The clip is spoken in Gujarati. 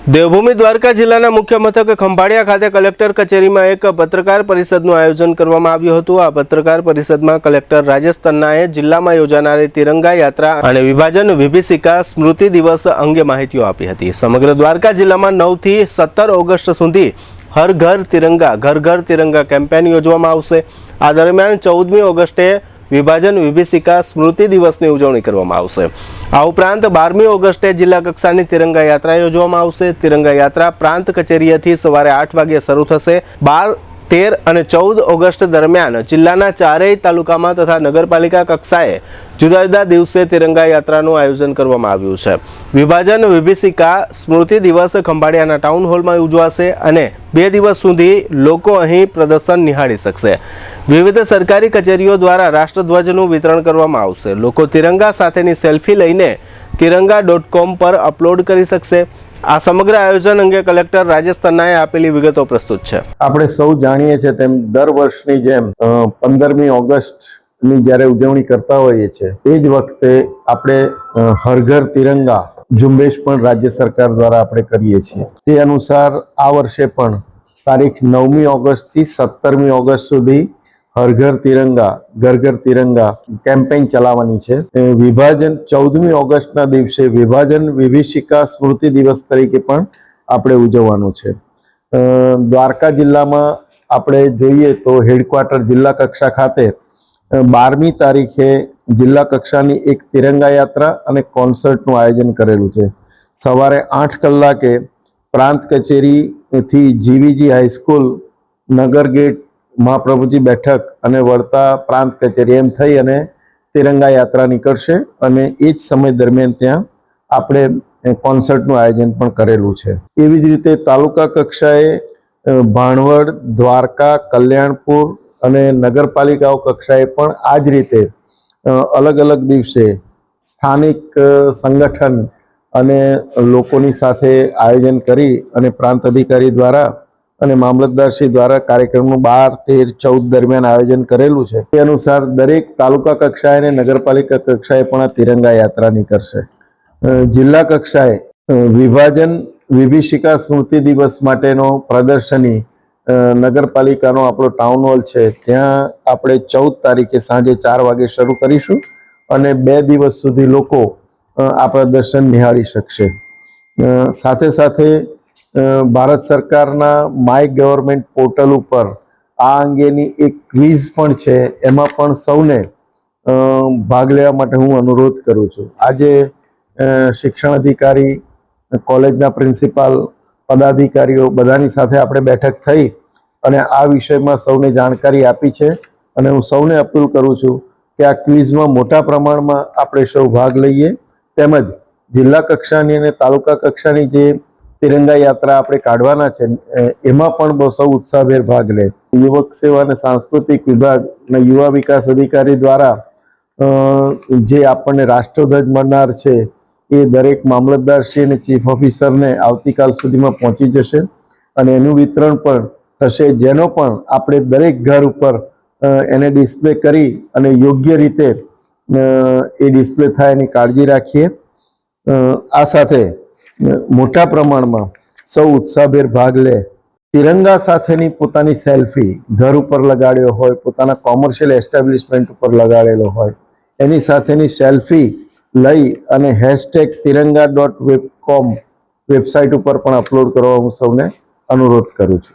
દેવભૂમિ દ્વારકા જિલ્લાના મુખ્ય મથક ખંભાળિયા ખાતે કલેક્ટર કચેરીમાં એક પત્રકાર પરિષદનું આયોજન કરવામાં આવ્યું હતું। આ પત્રકાર પરિષદમાં કલેક્ટર રાજેશ તન્નાએ જિલ્લામાં યોજાનારી તિરંગા યાત્રા અને વિભાજન વિભીષિકા સ્મૃતિ દિવસ અંગે માહિતીઓ આપી હતી। સમગ્ર દ્વારકા જિલ્લામાં 9 થી 17 ઓગસ્ટ સુધી હર ઘર તિરંગા કેમ્પેન યોજવામાં આવશે। આ દરમિયાન 14મી ઓગસ્ટે વિભાજન વિભીષિકા સ્મૃતિ દિવસની ઉજવણી કરવામાં આવશે। આ ઉપરાંત 12મી ઓગસ્ટે જિલ્લા કક્ષાની તિરંગા યાત્રા યોજવામાં આવશે। તિરંગા યાત્રા પ્રાંત કચેરીએથી સવારે 8 વાગે શરૂ થશે। 12, 13 અને 14 ઓગસ્ટ દરમિયાન જિલ્લાના ચારેય તાલુકામાં તથા નગરપાલિકા કક્ષાએ જુદા જુદા દિવસે તિરંગા યાત્રાનું આયોજન કરવામાં આવ્યું છે। વિભાજન વિભીષિકા સ્મૃતિ દિવસ ખંભાળિયાના ટાઉન હોલમાં ઉજવાશે અને 2 દિવસ સુધી લોકો અહીં પ્રદર્શન નિહાળી શકશે। વિવિધ સરકારી કચેરીઓ દ્વારા રાષ્ટ્રધ્વજનું વિતરણ કરવામાં આવશે। લોકો તિરંગા સાથેની સેલ્ફી લઈને તિરંગા.com પર અપલોડ કરી શકશે। આ સમગ્ર આયોજન અંગે કલેક્ટર રાજેશ તન્નાએ આપેલી વિગતો પ્રસ્તુત છે। આપણે સૌ જાણીએ છીએ તેમ દર વર્ષની જેમ 15મી ઓગસ્ટની જ્યારે ઉજવણી કરતા હોઈએ છીએ એ જ વખતે આપણે હર ઘર તિરંગા ઝુંબેશ પણ રાજ્ય સરકાર દ્વારા આપણે કરીએ છીએ। તે અનુસાર આ વર્ષે પણ તારીખ 9મી ઓગસ્ટથી 17મી ઓગસ્ટ સુધી હર ઘર તિરંગા કેમ્પેઇન ચલાવવાની છે। વિભાજન 14મી ઓગસ્ટના દિવસે વિભાજન વિભીષિકા સ્મૃતિ દિવસ તરીકે પણ આપણે ઉજવવાનું છે। દ્વારકા જિલ્લામાં આપણે જોઈએ તો હેડક્વાર્ટર જિલ્લા કક્ષા ખાતે 12મી તારીખે જિલ્લા કક્ષાની એક તિરંગા યાત્રા અને કોન્સર્ટનું આયોજન કરેલું છે। સવારે 8 કલાકે પ્રાંત કચેરીથી જીવીજી હાઈસ્કૂલ નગર ગેટ મહાપ્રભુજી બેઠક અને વળતા પ્રાંત કચેરી એમ થઈ અને તિરંગા યાત્રા નીકળશે અને એ જ સમય દરમિયાન ત્યાં આપણે કોન્સર્ટનું આયોજન પણ કરેલું છે। એવી જ રીતે તાલુકા કક્ષાએ ભાણવડ, દ્વારકા, કલ્યાણપુર અને નગરપાલિકાઓ કક્ષાએ પણ આ જ રીતે અલગ અલગ દિવસે સ્થાનિક સંગઠન અને લોકોની સાથે આયોજન કરી અને પ્રાંત અધિકારી દ્વારા અને મામલતદારશ્રી દ્વારા કાર્યક્રમનું 12, 13, 14 દરમિયાન આયોજન કરેલું છે। તે અનુસાર દરેક તાલુકા કક્ષાએ અને નગરપાલિકા કક્ષાએ પણ આ તિરંગા યાત્રા નીકળશે। જિલ્લા કક્ષાએ વિભાજન વિભીષિકા સ્મૃતિ દિવસ માટેનો પ્રદર્શની નગરપાલિકાનો આપણો ટાઉન હોલ છે ત્યાં આપણે 14 તારીખે સાંજે 4 વાગે શરૂ કરીશું અને 2 દિવસ સુધી લોકો આ પ્રદર્શન નિહાળી શકશે। સાથે સાથે ભારત સરકારના માય ગવર્મેન્ટ પોર્ટલ ઉપર આ અંગેની એક ક્વિઝ પણ છે। એમાં પણ સૌને ભાગ લેવા માટે હું અનુરોધ કરું છું। આજે શિક્ષણ અધિકારી, કોલેજના પ્રિન્સિપાલ, પદાધિકારીઓ બધાની સાથે આપણે બેઠક થઈ અને આ વિષયમાં સૌને જાણકારી આપી છે અને હું સૌને અપીલ કરું છું કે આ ક્વિઝમાં મોટા પ્રમાણમાં આપણે સૌ ભાગ લઈએ તેમજ જિલ્લા કક્ષાની અને તાલુકા કક્ષાની જે તિરંગા યાત્રા આપણે કાઢવાના છે એમાં પણ બહુ સૌ ઉત્સાહભેર ભાગ લે। યુવક સેવા અને સાંસ્કૃતિક વિભાગના યુવા વિકાસ અધિકારી દ્વારા જે આપણને રાષ્ટ્રધ્વજ મળનાર છે એ દરેક મામલતદારશ્રી અને ચીફ ઓફિસરને આવતીકાલ સુધીમાં પહોંચી જશે અને એનું વિતરણ પણ થશે, જેનો પણ આપણે દરેક ઘર ઉપર એને ડિસ્પ્લે કરી અને યોગ્ય રીતે એ ડિસ્પ્લે થાય એની કાળજી રાખીએ। આ સાથે મોટા પ્રમાણમાં સૌ ઉત્સાહભેર ભાગ લે। તિરંગા સાથેની પોતાની સેલ્ફી ઘર ઉપર લગાડ્યો હોય, પોતાના કોમર્શિયલ એસ્ટાબ્લિશમેન્ટ ઉપર લગાડેલો હોય, એની સાથેની સેલ્ફી લઈ અને #tiranga.com વેબસાઇટ ઉપર પણ અપલોડ કરવા હું સૌને અનુરોધ કરું છું।